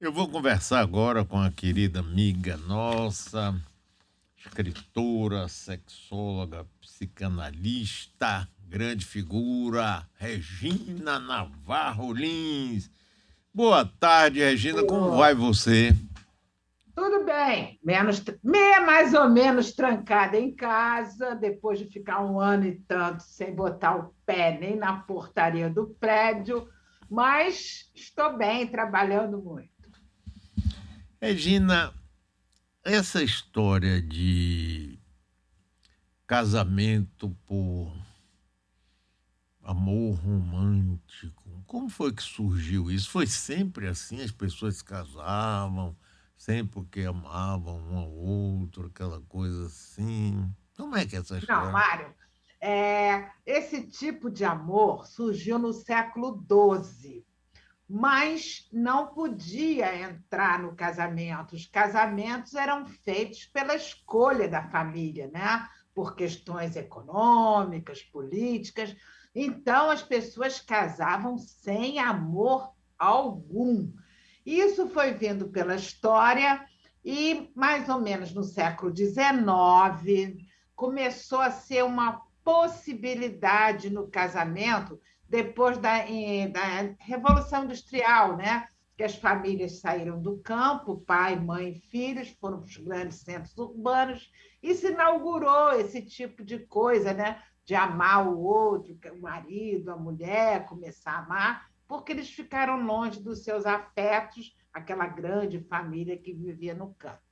Eu vou conversar agora com a querida amiga nossa, escritora, sexóloga, psicanalista, grande figura, Regina Navarro Lins. Boa tarde, Regina, como vai Ô, você? tudo bem, meia mais ou menos trancada em casa, depois de ficar um ano e tanto sem botar o pé nem na portaria do prédio, mas estou bem, trabalhando muito. Regina, essa história de casamento por amor romântico, como foi que surgiu isso? Foi sempre assim? As pessoas se casavam, sempre porque amavam um ao outro, aquela coisa assim. Como é que é essa Não, história? Mário, esse tipo de amor surgiu no século XII, mas não podia entrar no casamento. Os casamentos eram feitos pela escolha da família, né? Por questões econômicas, políticas. Então, as pessoas casavam sem amor algum. Isso foi vindo pela história e, mais ou menos no século XIX, começou a ser uma possibilidade no casamento depois da Revolução Industrial, né? Que as famílias saíram do campo, pai, mãe e filhos, foram para os grandes centros urbanos, e se inaugurou esse tipo de coisa, né? De amar o outro, o marido, a mulher, começar a amar, porque eles ficaram longe dos seus afetos, aquela grande família que vivia no campo.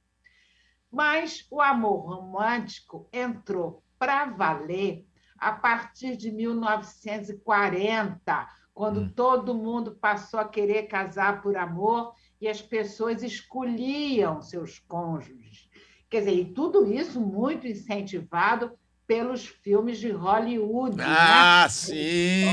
Mas o amor romântico entrou para valer a partir de 1940, quando Hum. todo mundo passou a querer casar por amor e as pessoas escolhiam seus cônjuges. Quer dizer, e tudo isso muito incentivado pelos filmes de Hollywood, né? Ah, sim!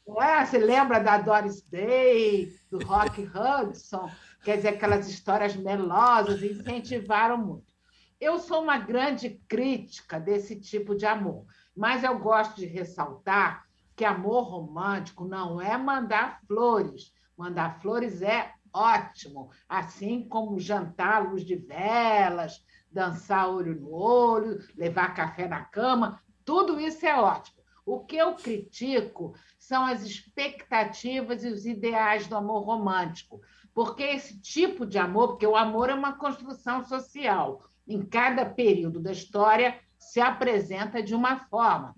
Você lembra da Doris Day, do Rock Hudson? Quer dizer, aquelas histórias melosas incentivaram muito. Eu sou uma grande crítica desse tipo de amor, mas eu gosto de ressaltar que amor romântico não é mandar flores. Mandar flores é ótimo, assim como jantar à luz de velas, dançar olho no olho, levar café na cama, tudo isso é ótimo. O que eu critico são as expectativas e os ideais do amor romântico, porque esse tipo de amor, porque o amor é uma construção social, em cada período da história se apresenta de uma forma.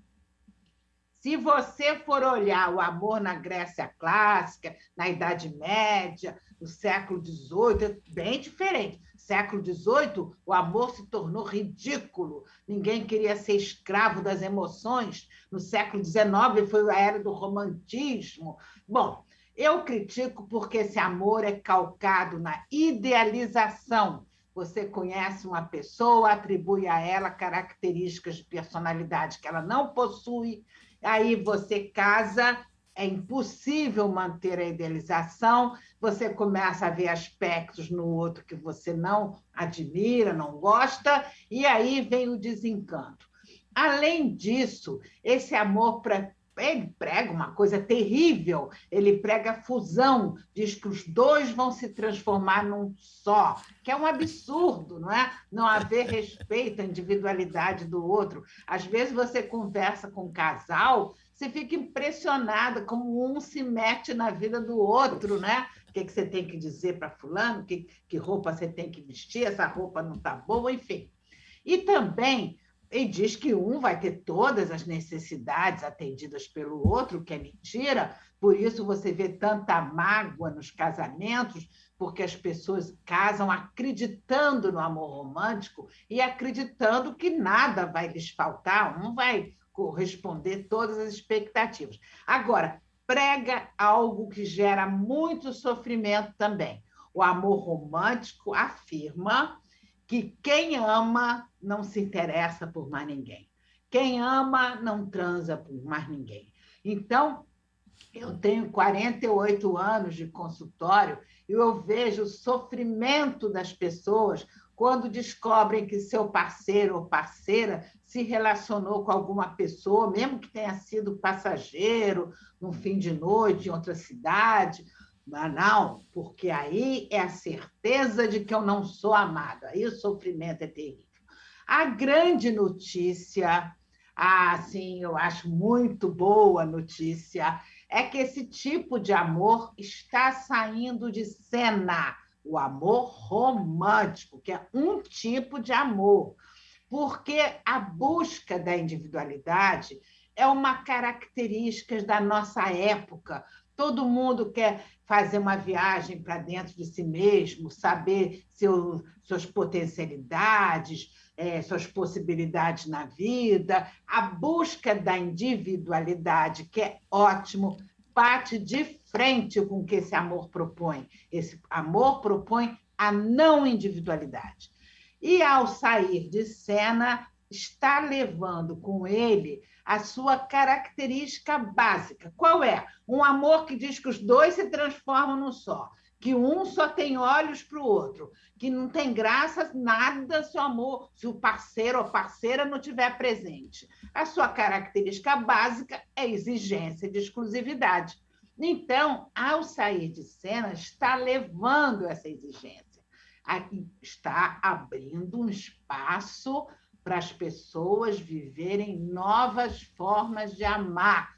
Se você for olhar o amor na Grécia clássica, na Idade Média, no século XVIII, é bem diferente. Século XVIII, o amor se tornou ridículo. Ninguém queria ser escravo das emoções. No século XIX, foi a era do romantismo. Bom, eu critico porque esse amor é calcado na idealização. Você conhece uma pessoa, atribui a ela características de personalidade que ela não possui, aí você casa, é impossível manter a idealização, você começa a ver aspectos no outro que você não admira, não gosta, e aí vem o desencanto. Além disso, esse amor ele prega uma coisa terrível, ele prega a fusão, diz que os dois vão se transformar num só, que é um absurdo, não é? Não haver respeito à individualidade do outro. Às vezes você conversa com um casal, você fica impressionada como um se mete na vida do outro, né? O que você tem que dizer para fulano, que roupa você tem que vestir, essa roupa não está boa, enfim. E também ele diz que um vai ter todas as necessidades atendidas pelo outro, que é mentira, por isso você vê tanta mágoa nos casamentos, porque as pessoas casam acreditando no amor romântico e acreditando que nada vai lhes faltar, um vai corresponder todas as expectativas. Agora, prega algo que gera muito sofrimento também. O amor romântico afirma que quem ama não se interessa por mais ninguém. Quem ama não transa por mais ninguém. Então, eu tenho 48 anos de consultório e eu vejo o sofrimento das pessoas quando descobrem que seu parceiro ou parceira se relacionou com alguma pessoa, mesmo que tenha sido passageiro, num fim de noite, em outra cidade, Mas não, porque aí é a certeza de que eu não sou amado. Aí o sofrimento é terrível. A grande notícia, assim, eu acho muito boa notícia, é que esse tipo de amor está saindo de cena. O amor romântico, que é um tipo de amor, porque a busca da individualidade é uma característica da nossa época. Todo mundo quer fazer uma viagem para dentro de si mesmo, saber suas potencialidades, suas possibilidades na vida. A busca da individualidade, que é ótimo, bate de frente com o que esse amor propõe. Esse amor propõe a não individualidade. E, ao sair de cena, está levando com ele a sua característica básica. Qual é? Um amor que diz que os dois se transformam num só, que um só tem olhos para o outro, que não tem graça nada se o amor, se o parceiro ou parceira não estiver presente. A sua característica básica é exigência de exclusividade. Então, ao sair de cena, está levando essa exigência, está abrindo um espaço para as pessoas viverem novas formas de amar.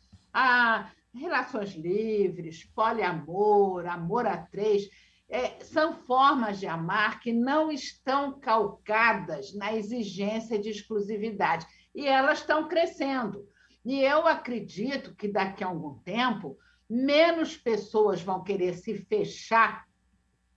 Relações livres, poliamor, amor a três, são formas de amar que não estão calcadas na exigência de exclusividade. E elas estão crescendo. E eu acredito que daqui a algum tempo, menos pessoas vão querer se fechar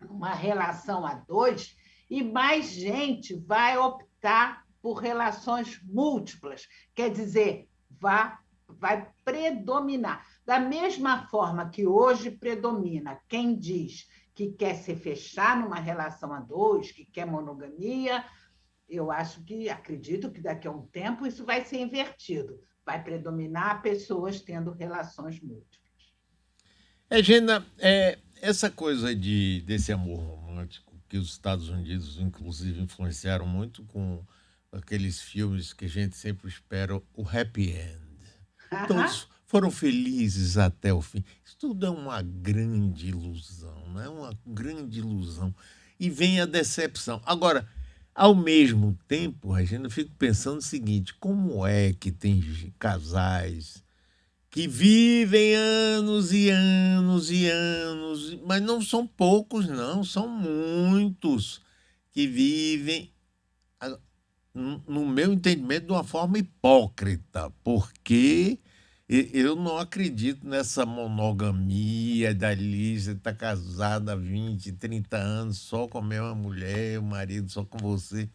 uma relação a dois e mais gente vai optar por relações múltiplas. Quer dizer, vai predominar. Da mesma forma que hoje predomina quem diz que quer se fechar numa relação a dois, que quer monogamia, eu acredito que daqui a um tempo isso vai ser invertido. Vai predominar pessoas tendo relações múltiplas. Gina, essa coisa desse amor romântico, que os Estados Unidos, inclusive, influenciaram muito com aqueles filmes que a gente sempre espera, o happy end. Todos foram felizes até o fim. Isso tudo é uma grande ilusão, né? Uma grande ilusão. E vem a decepção. Agora, ao mesmo tempo, Regina, eu fico pensando o seguinte: como é que tem casais que vivem anos e anos e anos, mas não são poucos, não, são muitos que vivem, no meu entendimento, de uma forma hipócrita, porque eu não acredito nessa monogamia da Lígia, está casada há 20, 30 anos só com a mesma mulher, o marido só com você.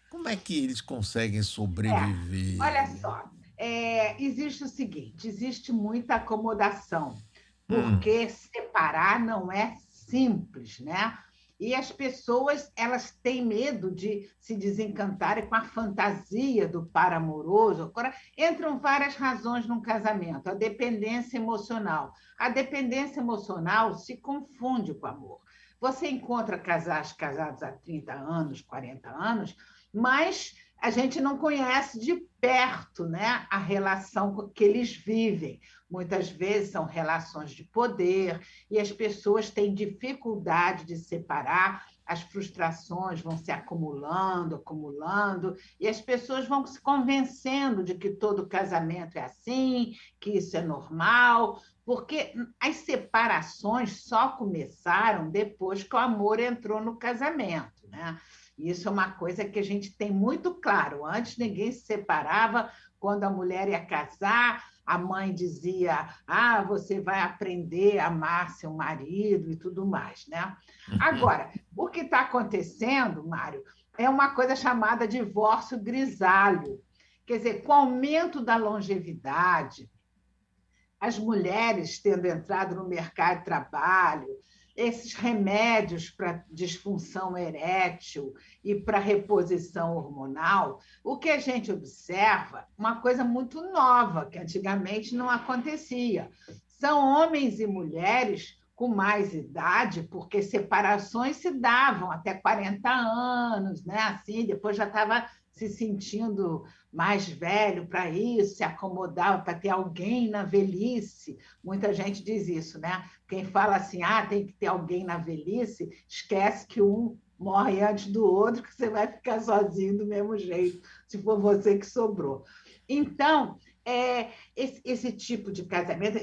Como é que eles conseguem Olha sobreviver? só, existe o seguinte, existe muita acomodação, Hum, porque separar não é simples, né? E as pessoas, elas têm medo de se desencantarem com a fantasia do par amoroso. Agora, entram várias razões num casamento. A dependência emocional. A dependência emocional se confunde com o amor. Você encontra casais casados há 30 anos, 40 anos, mas a gente não conhece de perto, né, a relação que eles vivem. Muitas vezes são relações de poder e as pessoas têm dificuldade de separar, as frustrações vão se acumulando, acumulando, e as pessoas vão se convencendo de que todo casamento é assim, que isso é normal, porque as separações só começaram depois que o amor entrou no casamento, né? Isso é uma coisa que a gente tem muito claro. Antes ninguém se separava, quando a mulher ia casar, a mãe dizia: você vai aprender a amar seu marido e tudo mais, né? Agora, o que está acontecendo, Mário, é uma coisa chamada divórcio grisalho. Quer dizer, com o aumento da longevidade, as mulheres tendo entrado no mercado de trabalho, esses remédios para disfunção erétil e para reposição hormonal, o que a gente observa, uma coisa muito nova, que antigamente não acontecia. São homens e mulheres com mais idade, porque separações se davam até 40 anos, né? Assim, depois já estava se sentindo mais velho para isso, se acomodava para ter alguém na velhice. Muita gente diz isso, né? Quem fala assim, tem que ter alguém na velhice, esquece que um morre antes do outro, que você vai ficar sozinho do mesmo jeito, se for você que sobrou. Então, esse tipo de casamento,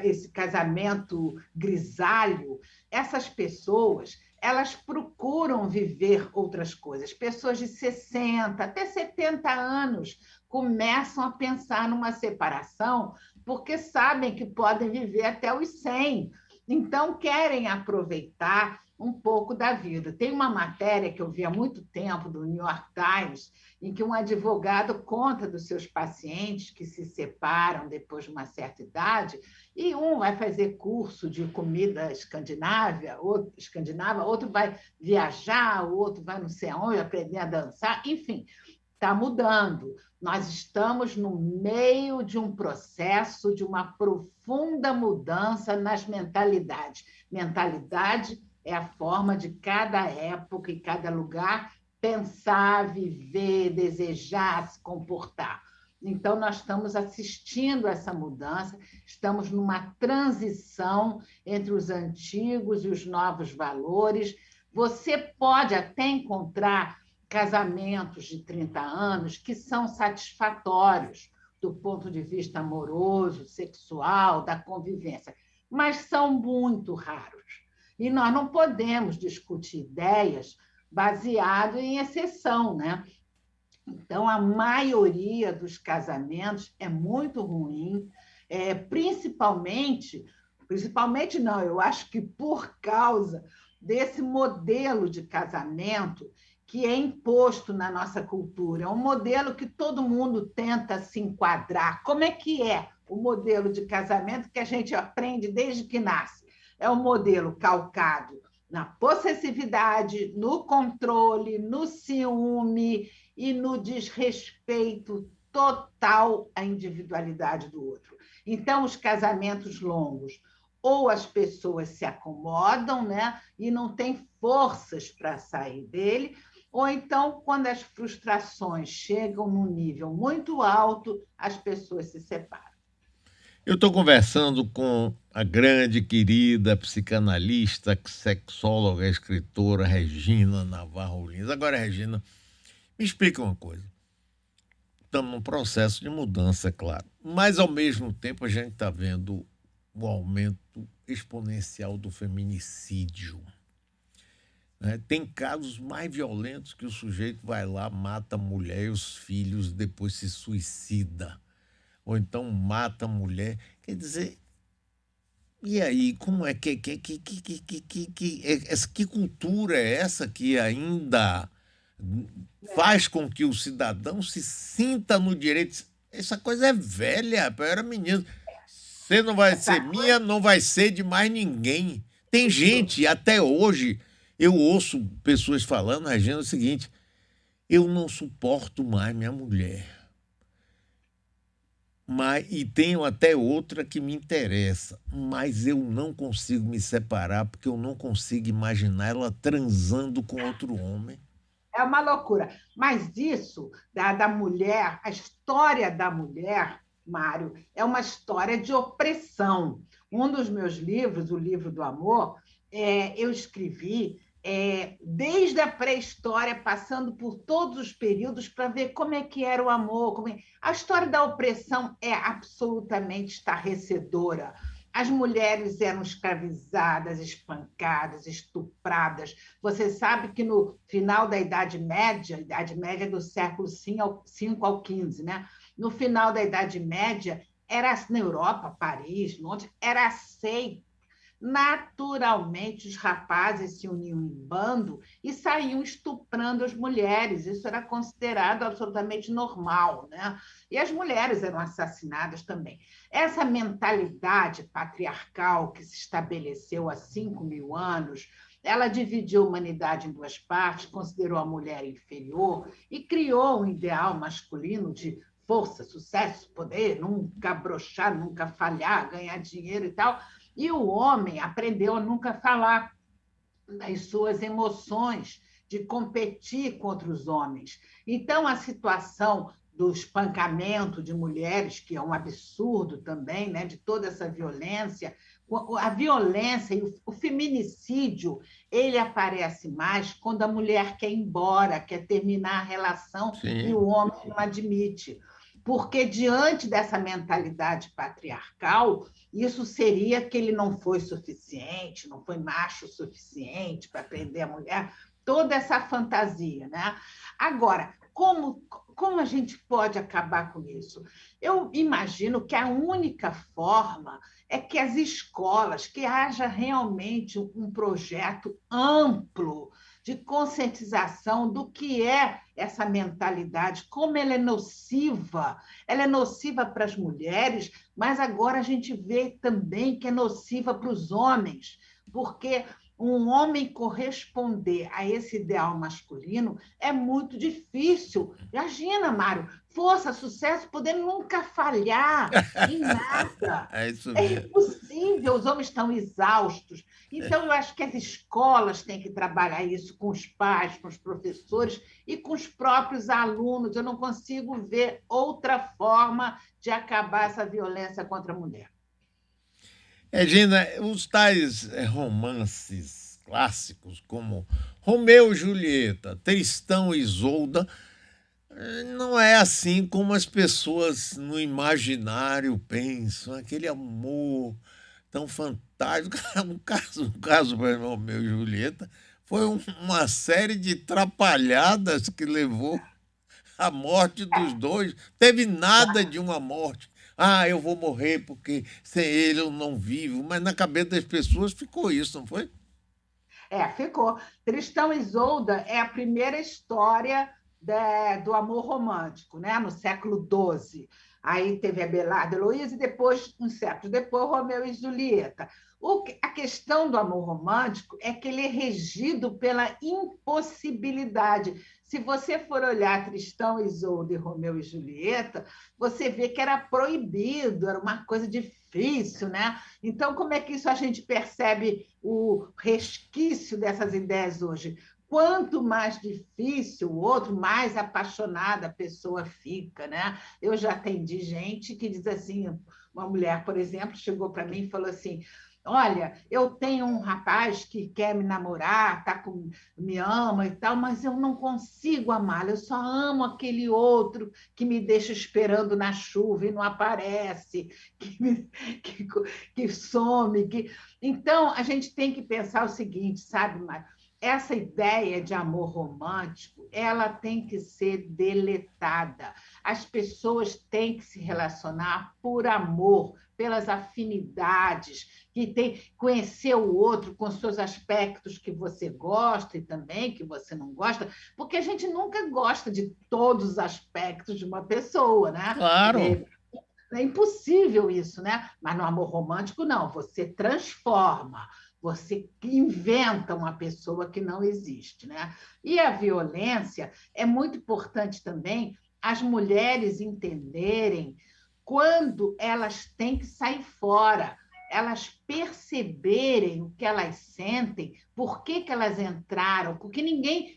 esse casamento grisalho, essas pessoas, elas procuram viver outras coisas. Pessoas de 60 até 70 anos começam a pensar numa separação porque sabem que podem viver até os 100. Então, querem aproveitar um pouco da vida. Tem uma matéria que eu vi há muito tempo do New York Times, em que um advogado conta dos seus pacientes que se separam depois de uma certa idade, e um vai fazer curso de comida escandinava, outro vai viajar, o outro vai não sei aonde, aprender a dançar, enfim, está mudando. Nós estamos no meio de um processo de uma profunda mudança nas mentalidades. Mentalidade é a forma de cada época e cada lugar pensar, viver, desejar, se comportar. Então, nós estamos assistindo essa mudança, estamos numa transição entre os antigos e os novos valores. Você pode até encontrar casamentos de 30 anos que são satisfatórios do ponto de vista amoroso, sexual, da convivência, mas são muito raros. E nós não podemos discutir ideias baseado em exceção, né? Então, a maioria dos casamentos é muito ruim, principalmente não, eu acho que por causa desse modelo de casamento que é imposto na nossa cultura. É um modelo que todo mundo tenta se enquadrar. Como é que é o modelo de casamento que a gente aprende desde que nasce? É um modelo calcado na possessividade, no controle, no ciúme e no desrespeito total à individualidade do outro. Então, os casamentos longos, ou as pessoas se acomodam, né, e não têm forças para sair dele, ou então, quando as frustrações chegam num nível muito alto, as pessoas se separam. Eu estou conversando com a grande, querida psicanalista, sexóloga, escritora Regina Navarro Lins. Agora, Regina, me explica uma coisa. Estamos num processo de mudança, é claro, mas, ao mesmo tempo, a gente está vendo o aumento exponencial do feminicídio. Tem casos mais violentos que o sujeito vai lá, mata a mulher e os filhos, depois se suicida. Ou então mata a mulher. Quer dizer, e aí, como é que cultura é essa que ainda faz com que o cidadão se sinta no direito? Essa coisa é velha, eu era menino. Você não vai ser minha, não vai ser de mais ninguém. Tem gente, até hoje, eu ouço pessoas falando, Regina, o seguinte: eu não suporto mais minha mulher. E tenho até outra que me interessa, mas eu não consigo me separar porque eu não consigo imaginar ela transando com outro homem. É uma loucura. Mas isso, da mulher, a história da mulher, Mário, é uma história de opressão. Um dos meus livros, o Livro do Amor, eu escrevi desde a pré-história, passando por todos os períodos, para ver como é que era o amor. A história da opressão é absolutamente estarrecedora. As mulheres eram escravizadas, espancadas, estupradas. Você sabe que no final da Idade Média do século V ao XV, né? No final da Idade Média, era na Europa, Paris, Londres, era aceito. Naturalmente, os rapazes se uniam em bando e saíam estuprando as mulheres. Isso era considerado absolutamente normal, né? E as mulheres eram assassinadas também. Essa mentalidade patriarcal que se estabeleceu há 5.000 anos, ela dividiu a humanidade em duas partes, considerou a mulher inferior e criou um ideal masculino de força, sucesso, poder, nunca broxar, nunca falhar, ganhar dinheiro e tal. E o homem aprendeu a nunca falar das suas emoções, de competir contra os homens. Então, a situação do espancamento de mulheres, que é um absurdo também, né, de toda essa violência, a violência e o feminicídio, ele aparece mais quando a mulher quer ir embora, quer terminar a relação e o Sim. homem não admite. Porque, diante dessa mentalidade patriarcal, isso seria que ele não foi suficiente, não foi macho o suficiente para prender a mulher, toda essa fantasia. Né? Agora, como a gente pode acabar com isso? Eu imagino que a única forma é que as escolas, que haja realmente um projeto amplo de conscientização do que é essa mentalidade, como ela é nociva para as mulheres, mas agora a gente vê também que é nociva para os homens, porque um homem corresponder a esse ideal masculino é muito difícil. Imagina, Mário, força, sucesso, poder nunca falhar em nada. É isso É mesmo. impossível, os homens estão exaustos. Então, eu acho que as escolas têm que trabalhar isso com os pais, com os professores e com os próprios alunos. Eu não consigo ver outra forma de acabar essa violência contra a mulher. Regina, os tais romances clássicos, como Romeu e Julieta, Tristão e Isolda, não é assim como as pessoas no imaginário pensam, aquele amor tão fantástico. O caso para Romeu e Julieta foi uma série de trapalhadas que levou à morte dos dois. Teve nada de uma morte. Ah, eu vou morrer porque sem ele eu não vivo. Mas na cabeça das pessoas ficou isso, não foi? Ficou. Tristão e Isolda é a primeira história do amor romântico, né? No século XII. Aí teve Abelardo e Heloísa, e depois, uns séculos depois, Romeu e Julieta. A questão do amor romântico é que ele é regido pela impossibilidade. Se você for olhar Tristão e Isolda e Romeu e Julieta, você vê que era proibido, era uma coisa difícil, né? Então, como é que isso a gente percebe o resquício dessas ideias hoje? Quanto mais difícil o outro, mais apaixonada a pessoa fica, né? Eu já atendi gente que diz assim, uma mulher, por exemplo, chegou para mim e falou assim: olha, eu tenho um rapaz que quer me namorar, me ama e tal, mas eu não consigo amá-lo, eu só amo aquele outro que me deixa esperando na chuva e não aparece, que, que some. Então, a gente tem que pensar o seguinte, sabe, Mário? Essa ideia de amor romântico, ela tem que ser deletada. As pessoas têm que se relacionar por amor, pelas afinidades, que tem conhecer o outro com seus aspectos que você gosta e também que você não gosta, porque a gente nunca gosta de todos os aspectos de uma pessoa, né? Claro. É impossível isso, né? Mas no amor romântico, não. Você transforma, você inventa uma pessoa que não existe, né? E a violência é muito importante também as mulheres entenderem quando elas têm que sair fora, elas perceberem o que elas sentem, por que elas entraram, porque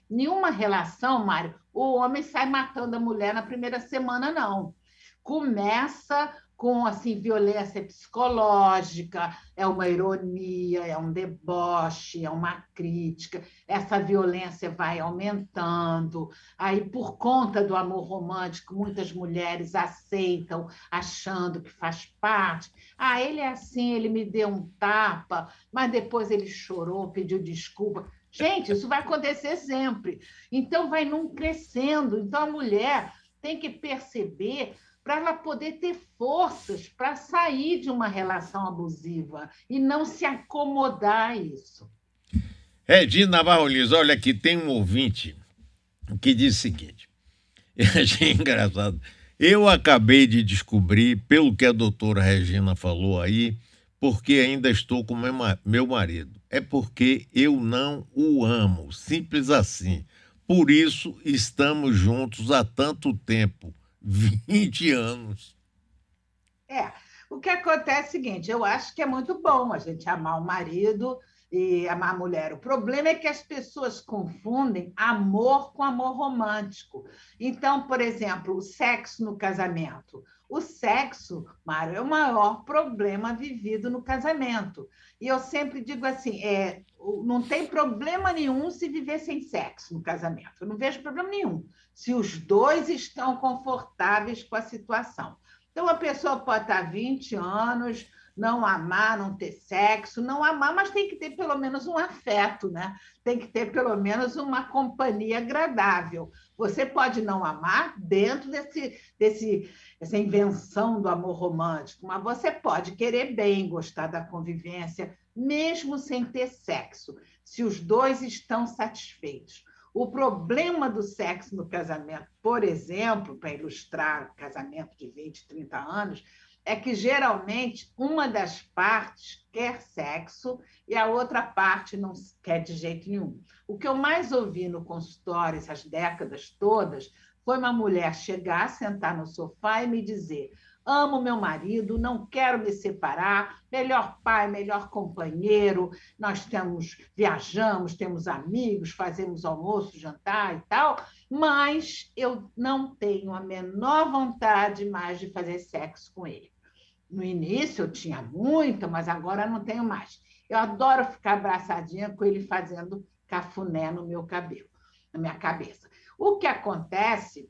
nenhuma relação, Mário, o homem sai matando a mulher na primeira semana, não. Começa com assim violência psicológica, é uma ironia, é um deboche, é uma crítica. Essa violência vai aumentando. Aí, por conta do amor romântico, muitas mulheres aceitam, achando que faz parte. Ah, ele é assim, ele me deu um tapa, mas depois ele chorou, pediu desculpa. Gente, isso vai acontecer sempre. Então, vai num crescendo. Então, a mulher tem que perceber para ela poder ter forças para sair de uma relação abusiva e não se acomodar a isso. Regina Navarro Liz, olha aqui, tem um ouvinte que diz o seguinte: eu achei engraçado. Eu acabei de descobrir, pelo que a doutora Regina falou aí, porque ainda estou com meu marido. É porque eu não o amo, simples assim. Por isso estamos juntos há tanto tempo, 20 anos. É, o que acontece é o seguinte, eu acho que é muito bom a gente amar o marido, e a mulher. O problema é que as pessoas confundem amor com amor romântico. Então, por exemplo, o sexo no casamento. O sexo, Mário, é o maior problema vivido no casamento. E eu sempre digo assim: não tem problema nenhum se viver sem sexo no casamento. Eu não vejo problema nenhum, se os dois estão confortáveis com a situação. Então, a pessoa pode estar 20 anos, não amar, não ter sexo, não amar, mas tem que ter pelo menos um afeto, né? Tem que ter pelo menos uma companhia agradável. Você pode não amar dentro dessa invenção do amor romântico, mas você pode querer bem, gostar da convivência, mesmo sem ter sexo, se os dois estão satisfeitos. O problema do sexo no casamento, por exemplo, para ilustrar casamento de 20, 30 anos, é que geralmente uma das partes quer sexo e a outra parte não quer de jeito nenhum. O que eu mais ouvi no consultório essas décadas todas foi uma mulher chegar, sentar no sofá e me dizer: amo meu marido, não quero me separar, melhor pai, melhor companheiro, viajamos, temos amigos, fazemos almoço, jantar e tal, mas eu não tenho a menor vontade mais de fazer sexo com ele. No início eu tinha muita, mas agora não tenho mais. Eu adoro ficar abraçadinha com ele fazendo cafuné no meu cabelo, na minha cabeça. O que acontece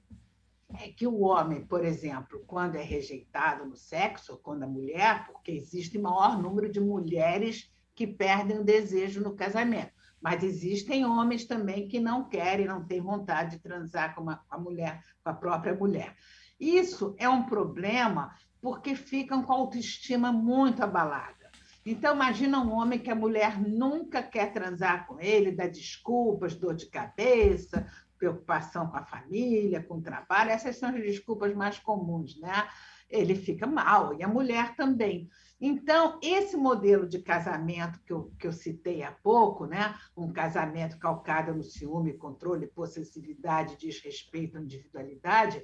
é que o homem, por exemplo, quando é rejeitado no sexo, ou quando a mulher, porque existe maior número de mulheres que perdem o desejo no casamento, mas existem homens também que não querem, não têm vontade de transar com a mulher, com a própria mulher. Isso é um problema porque ficam com a autoestima muito abalada. Então, imagina um homem que a mulher nunca quer transar com ele, dá desculpas, dor de cabeça, preocupação com a família, com o trabalho, essas são as desculpas mais comuns, né? Ele fica mal, e a mulher também. Então, esse modelo de casamento que eu citei há pouco, né? Um casamento calcado no ciúme, controle, possessividade, desrespeito à individualidade,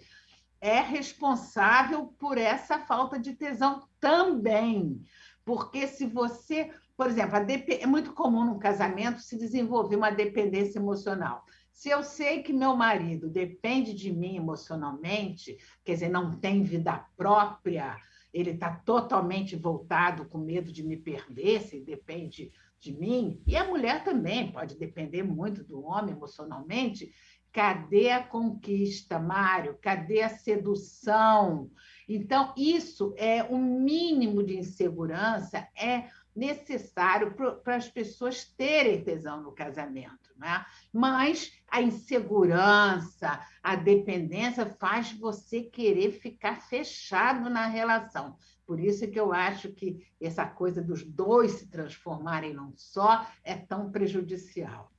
é responsável por essa falta de tesão também. Porque se você, por exemplo, é muito comum no casamento se desenvolver uma dependência emocional. Se eu sei que meu marido depende de mim emocionalmente, quer dizer, não tem vida própria, ele está totalmente voltado com medo de me perder, se depende de mim, e a mulher também pode depender muito do homem emocionalmente. Cadê a conquista, Mário? Cadê a sedução? Então, isso é o mínimo de insegurança, é necessário para as pessoas terem tesão no casamento, né? Mas a insegurança, a dependência faz você querer ficar fechado na relação. Por isso que eu acho que essa coisa dos dois se transformarem num só é tão prejudicial.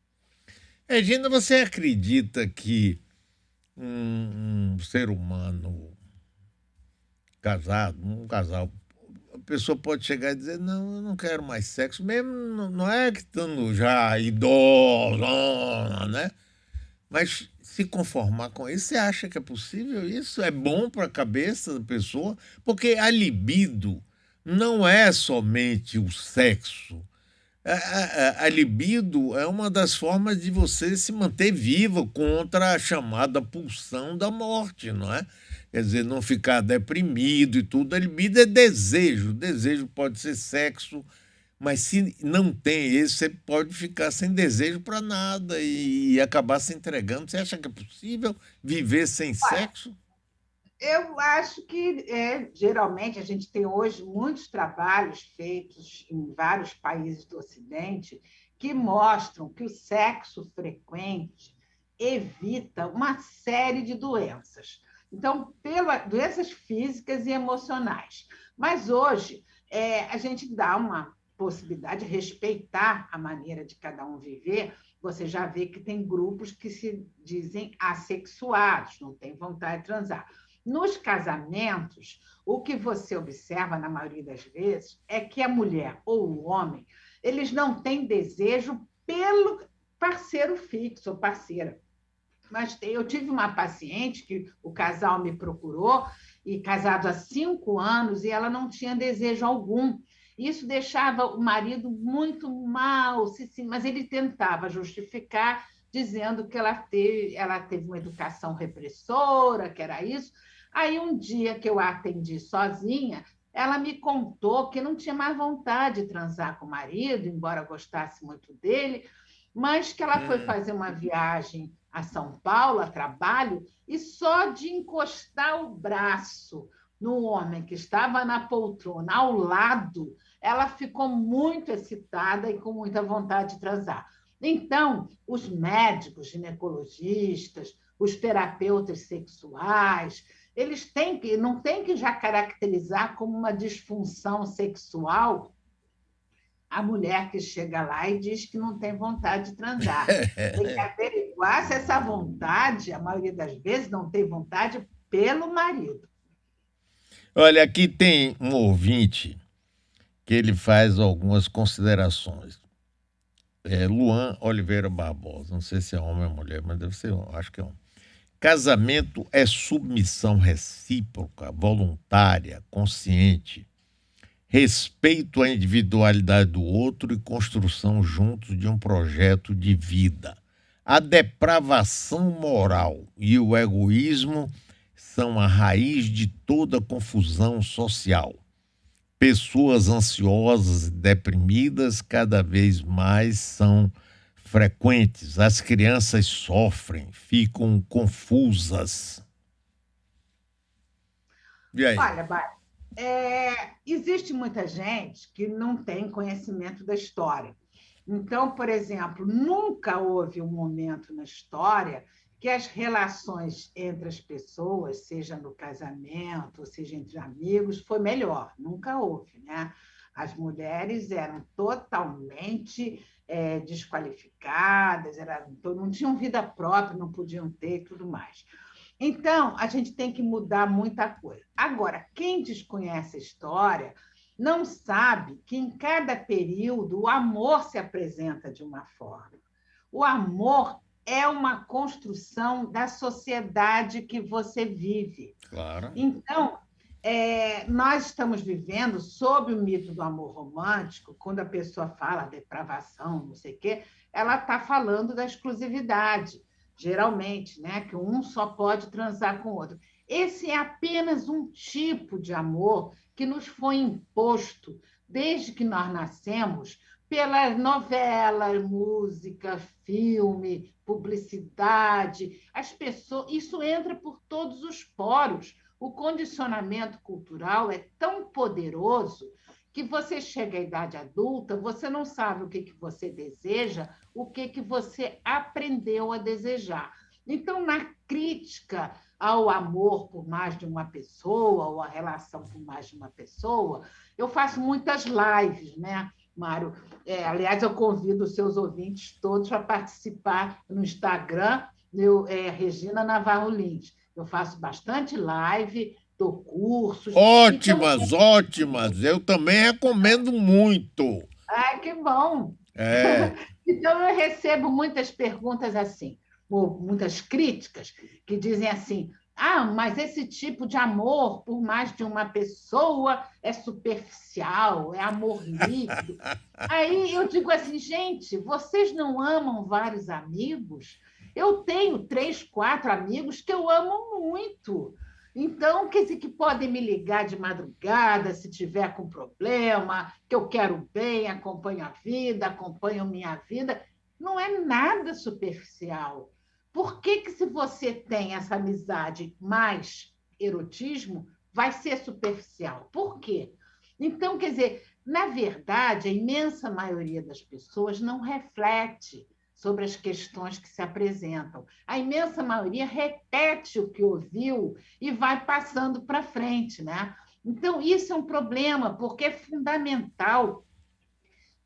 Regina, você acredita que um ser humano casado, um casal, a pessoa pode chegar e dizer: não, eu não quero mais sexo, mesmo não é que estando já idosa, né? Mas se conformar com isso, você acha que é possível isso? É bom para a cabeça da pessoa? Porque a libido não é somente o sexo. A libido é uma das formas de você se manter vivo contra a chamada pulsão da morte, não é? Quer dizer, não ficar deprimido e tudo. A libido é desejo. Desejo pode ser sexo, mas se não tem esse, você pode ficar sem desejo para nada e acabar se entregando. Você acha que é possível viver sem sexo? Eu acho que, geralmente, a gente tem hoje muitos trabalhos feitos em vários países do Ocidente que mostram que o sexo frequente evita uma série de doenças. Então, doenças físicas e emocionais. Mas hoje, a gente dá uma possibilidade de respeitar a maneira de cada um viver. Você já vê que tem grupos que se dizem assexuados, não têm vontade de transar. Nos casamentos, o que você observa, na maioria das vezes, é que a mulher ou o homem, eles não têm desejo pelo parceiro fixo ou parceira. Mas eu tive uma paciente que o casal me procurou, e casado há 5 anos, e ela não tinha desejo algum. Isso deixava o marido muito mal, mas ele tentava justificar, dizendo que ela teve uma educação repressora, que era isso. Aí, um dia que eu a atendi sozinha, ela me contou que não tinha mais vontade de transar com o marido, embora gostasse muito dele, mas que ela foi Hum. fazer uma viagem a São Paulo, a trabalho, e só de encostar o braço no homem que estava na poltrona ao lado, ela ficou muito excitada e com muita vontade de transar. Então, os médicos, ginecologistas, os terapeutas sexuais, eles têm que, não têm que já caracterizar como uma disfunção sexual a mulher que chega lá e diz que não tem vontade de transar. Tem que averiguar se essa vontade, a maioria das vezes, não tem vontade pelo marido. Olha, aqui tem um ouvinte que ele faz algumas considerações. Luan Oliveira Barbosa, não sei se é homem ou mulher, mas deve ser, acho que é homem. Casamento é submissão recíproca, voluntária, consciente, respeito à individualidade do outro e construção juntos de um projeto de vida. A depravação moral e o egoísmo são a raiz de toda confusão social. Pessoas ansiosas e deprimidas cada vez mais são frequentes. As crianças sofrem, ficam confusas. E aí? Olha, existe muita gente que não tem conhecimento da história. Então, por exemplo, nunca houve um momento na história que as relações entre as pessoas, seja no casamento, seja entre amigos, foi melhor. Nunca houve, né? As mulheres eram totalmente desqualificadas, não tinham vida própria, não podiam ter e tudo mais. Então, a gente tem que mudar muita coisa. Agora, quem desconhece a história não sabe que em cada período o amor se apresenta de uma forma. O amor é uma construção da sociedade que você vive. Claro. Então, nós estamos vivendo sob o mito do amor romântico, quando a pessoa fala depravação, não sei o quê, ela está falando da exclusividade, geralmente, né? Que um só pode transar com o outro. Esse é apenas um tipo de amor que nos foi imposto desde que nós nascemos pelas novelas, música, filme, publicidade. As pessoas, isso entra por todos os poros. O condicionamento cultural é tão poderoso que você chega à idade adulta, você não sabe o que você deseja, o que você aprendeu a desejar. Então, na crítica ao amor por mais de uma pessoa, ou à relação por mais de uma pessoa, eu faço muitas lives, né, Mário? Aliás, eu convido os seus ouvintes todos a participar no Instagram, Regina Navarro Lins. Eu faço bastante live, dou cursos. Então, Ótimas, ótimas. Eu também recomendo muito. que bom! É. Então, eu recebo muitas perguntas assim, ou muitas críticas, que dizem assim: mas esse tipo de amor por mais de uma pessoa é superficial, é amor líquido. Aí eu digo assim, gente, vocês não amam vários amigos? Eu tenho 3, 4 amigos que eu amo muito. Então, quer dizer, que podem me ligar de madrugada se tiver com problema, que eu quero bem, acompanho a vida, acompanho minha vida. Não é nada superficial. Por que, se você tem essa amizade mais erotismo, vai ser superficial? Por quê? Então, quer dizer, na verdade, a imensa maioria das pessoas não reflete sobre as questões que se apresentam. A imensa maioria repete o que ouviu e vai passando para frente, né? Então, isso é um problema, porque é fundamental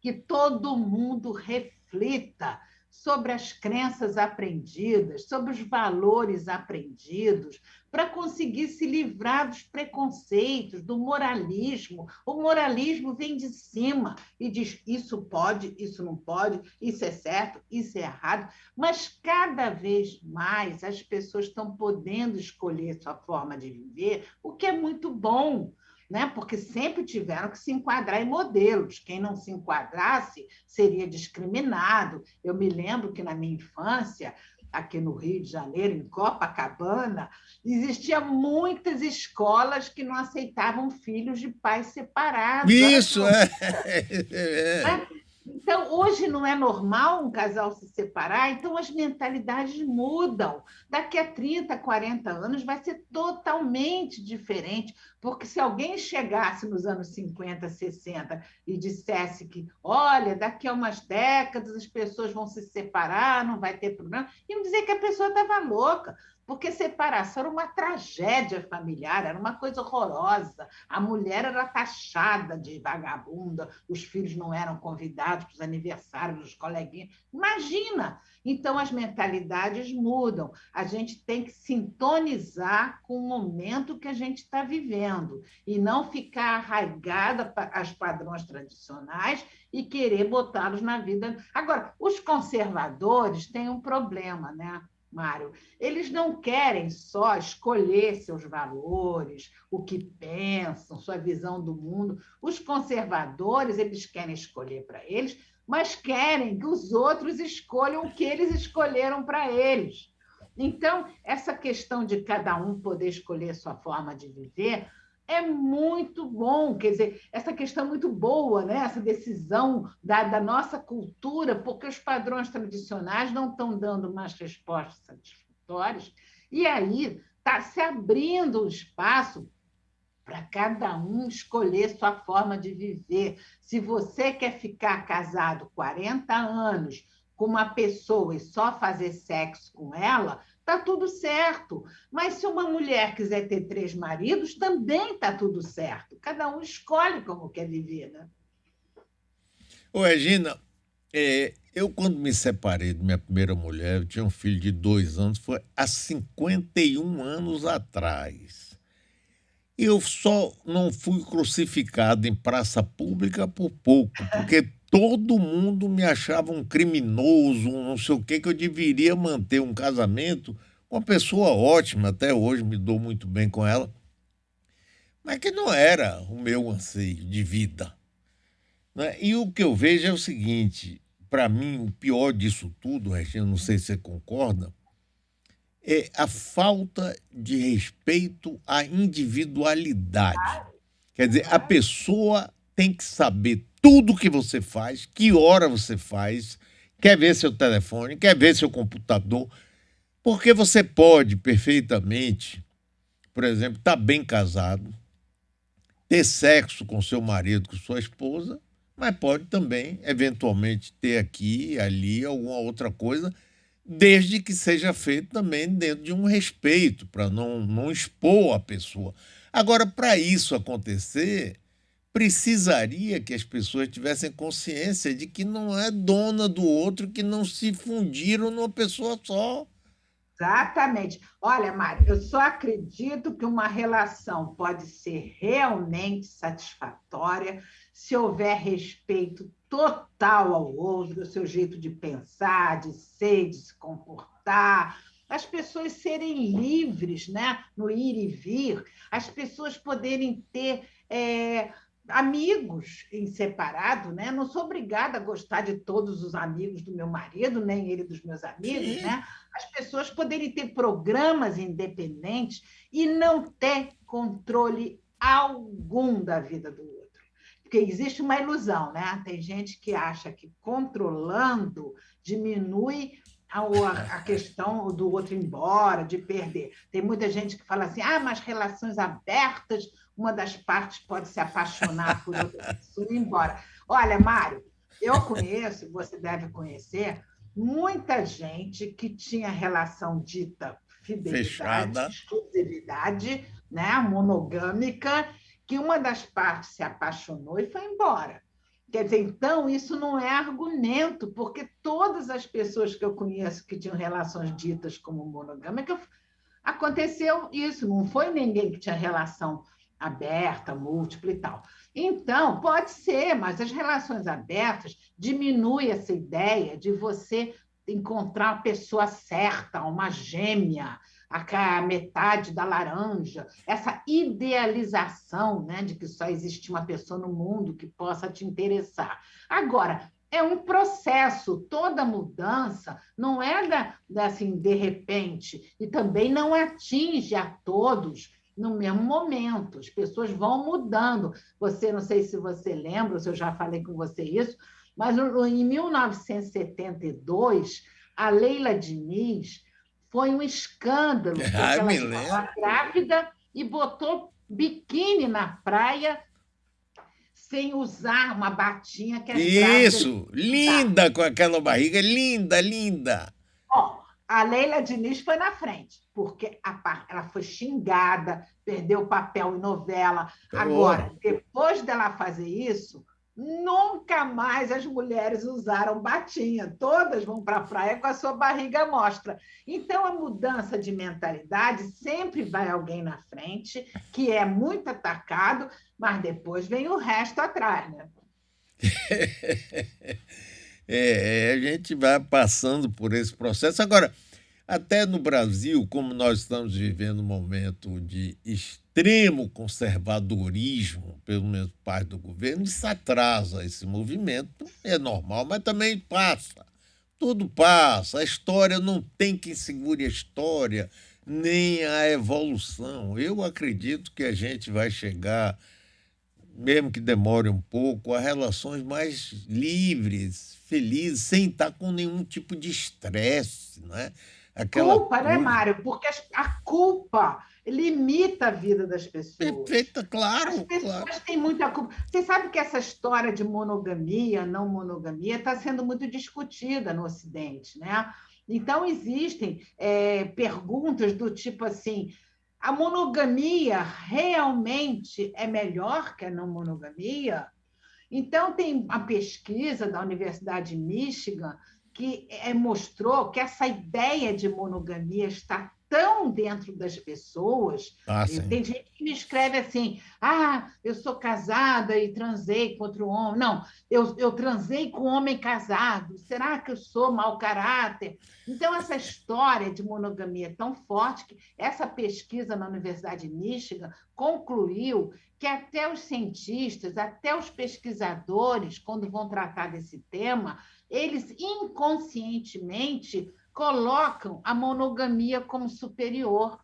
que todo mundo reflita sobre as crenças aprendidas, sobre os valores aprendidos, para conseguir se livrar dos preconceitos, do moralismo. O moralismo vem de cima e diz: isso pode, isso não pode, isso é certo, isso é errado. Mas cada vez mais as pessoas estão podendo escolher sua forma de viver, o que é muito bom. né? Porque sempre tiveram que se enquadrar em modelos. Quem não se enquadrasse seria discriminado. Eu me lembro que, na minha infância, aqui no Rio de Janeiro, em Copacabana, existiam muitas escolas que não aceitavam filhos de pais separados. Olha que Isso loucura, é. né? Então, hoje não é normal um casal se separar, então as mentalidades mudam. Daqui a 30, 40 anos vai ser totalmente diferente, porque se alguém chegasse nos anos 50, 60 e dissesse que, olha, daqui a umas décadas as pessoas vão se separar, não vai ter problema, iam dizer que a pessoa estava louca, porque separação era uma tragédia familiar, era uma coisa horrorosa. A mulher era taxada de vagabunda, os filhos não eram convidados para os aniversários dos coleguinhas. Imagina! Então, as mentalidades mudam. A gente tem que sintonizar com o momento que a gente está vivendo e não ficar arraigada aos padrões tradicionais e querer botá-los na vida. Agora, os conservadores têm um problema, né, Mário? Eles não querem só escolher seus valores, o que pensam, sua visão do mundo. Os conservadores, eles querem escolher para eles, mas querem que os outros escolham o que eles escolheram para eles. Então, essa questão de cada um poder escolher sua forma de viver é muito bom, quer dizer, essa questão é muito boa, né? Essa decisão da nossa cultura, porque os padrões tradicionais não estão dando mais respostas satisfatórias, e aí está se abrindo o espaço para cada um escolher sua forma de viver. Se você quer ficar casado 40 anos com uma pessoa e só fazer sexo com ela, está tudo certo. Mas se uma mulher quiser ter 3 maridos, também está tudo certo. Cada um escolhe como quer viver, né? Ô, Regina, eu quando me separei de minha primeira mulher, eu tinha um filho de 2 anos, foi há 51 anos atrás. Eu só não fui crucificado em praça pública por pouco, porque todo mundo me achava um criminoso, um não sei o quê, que eu deveria manter um casamento com uma pessoa ótima, até hoje me dou muito bem com ela, mas que não era o meu anseio de vida, né? E o que eu vejo é o seguinte, para mim, o pior disso tudo, Regina, não sei se você concorda, é a falta de respeito à individualidade. Quer dizer, a pessoa tem que saber tudo o que você faz, que hora você faz, quer ver seu telefone, quer ver seu computador, porque você pode perfeitamente, por exemplo, estar bem casado, ter sexo com seu marido, com sua esposa, mas pode também, eventualmente, ter aqui e ali alguma outra coisa, desde que seja feito também dentro de um respeito, para não expor a pessoa. Agora, para isso acontecer, precisaria que as pessoas tivessem consciência de que não é dona do outro, que não se fundiram numa pessoa só. Exatamente. Olha, Mário, eu só acredito que uma relação pode ser realmente satisfatória se houver respeito total ao outro, ao seu jeito de pensar, de ser, de se comportar, as pessoas serem livres, né, no ir e vir, as pessoas poderem ter amigos em separado, né? Não sou obrigada a gostar de todos os amigos do meu marido, nem ele dos meus amigos, Sim. né? As pessoas poderem ter programas independentes e não ter controle algum da vida do outro. Porque existe uma ilusão, né? Tem gente que acha que controlando diminui a questão do outro ir embora, de perder. Tem muita gente que fala assim, mas relações abertas, uma das partes pode se apaixonar por outra pessoa e ir embora. Olha, Mário, eu conheço, você deve conhecer, muita gente que tinha relação dita fidelidade, Fechada. exclusividade, né, monogâmica, que uma das partes se apaixonou e foi embora. Quer dizer, então, isso não é argumento, porque todas as pessoas que eu conheço que tinham relações ditas como monogâmicas, aconteceu isso, não foi ninguém que tinha relação aberta, múltipla e tal. Então, pode ser, mas as relações abertas diminuem essa ideia de você encontrar a pessoa certa, uma gêmea, a metade da laranja, essa idealização, né, de que só existe uma pessoa no mundo que possa te interessar. Agora, é um processo, toda mudança não é assim, de repente, e também não atinge a todos no mesmo momento. As pessoas vão mudando. Você, não sei se você lembra, se eu já falei com você isso, mas em 1972, a Leila Diniz foi um escândalo, porque Ai, ela me estava lembro. grávida e botou biquíni na praia sem usar uma batinha que as grávidas Isso, usam. linda com aquela barriga, linda, linda. Ó, a Leila Diniz foi na frente, porque ela foi xingada, perdeu papel em novela. Oh, Agora, depois dela fazer isso, nunca mais as mulheres usaram batinha. Todas vão para a praia com a sua barriga à mostra. Então, a mudança de mentalidade sempre vai alguém na frente, que é muito atacado, mas depois vem o resto atrás, né? a gente vai passando por esse processo. Agora, até no Brasil, como nós estamos vivendo um momento de extremo conservadorismo, pelo menos parte do governo, isso atrasa esse movimento, é normal, mas também passa. Tudo passa. A história não tem quem segure a história, nem a evolução. Eu acredito que a gente vai chegar, mesmo que demore um pouco, a relações mais livres, felizes, sem estar com nenhum tipo de estresse, não é? Aquela Culpa, né, coisa. Mário? Porque a culpa limita a vida das pessoas. Perfeita, As claro, claro. pessoas têm muita culpa. Você sabe que essa história de monogamia, não monogamia, está sendo muito discutida no Ocidente, né? Então, existem perguntas do tipo assim: a monogamia realmente é melhor que a não monogamia? Então, tem uma pesquisa da Universidade de Michigan que mostrou que essa ideia de monogamia está tão dentro das pessoas. Ah, sim. Tem gente que me escreve assim: ah, eu sou casada e transei com outro homem. Não, eu transei com um homem casado. Será que eu sou mau caráter? Então, essa história de monogamia é tão forte que essa pesquisa na Universidade de Michigan concluiu que até os cientistas, até os pesquisadores, quando vão tratar desse tema, eles inconscientemente colocam a monogamia como superior.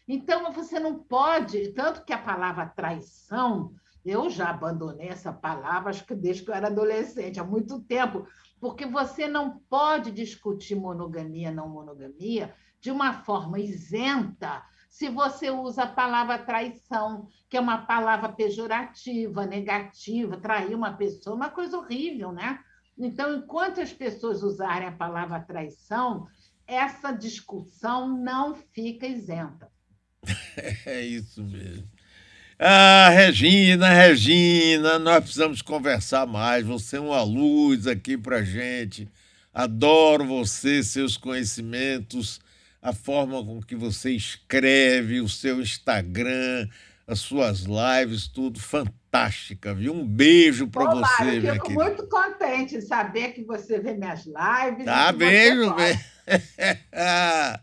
Então, você não pode, tanto que a palavra traição, eu já abandonei essa palavra, acho que desde que eu era adolescente, há muito tempo, porque você não pode discutir monogamia, não monogamia, de uma forma isenta, se você usa a palavra traição, que é uma palavra pejorativa, negativa, trair uma pessoa, uma coisa horrível, né? Então, enquanto as pessoas usarem a palavra traição, essa discussão não fica isenta. É isso mesmo. Ah, Regina, Regina, nós precisamos conversar mais. Você é uma luz aqui pra gente. Adoro você, seus conhecimentos, a forma com que você escreve, o seu Instagram, as suas lives, tudo fantástica, viu? Um beijo para Ô, Mário, você, minha fico querida. muito contente em saber que você vê minhas lives e Tá, que você beijo, beijo. gosta.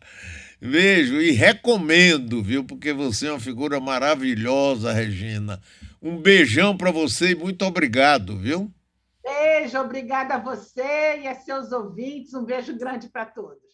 Beijo e recomendo, viu? Porque você é uma figura maravilhosa, Regina. Um beijão para você e muito obrigado, viu? Beijo, obrigada a você e a seus ouvintes. Um beijo grande para todos.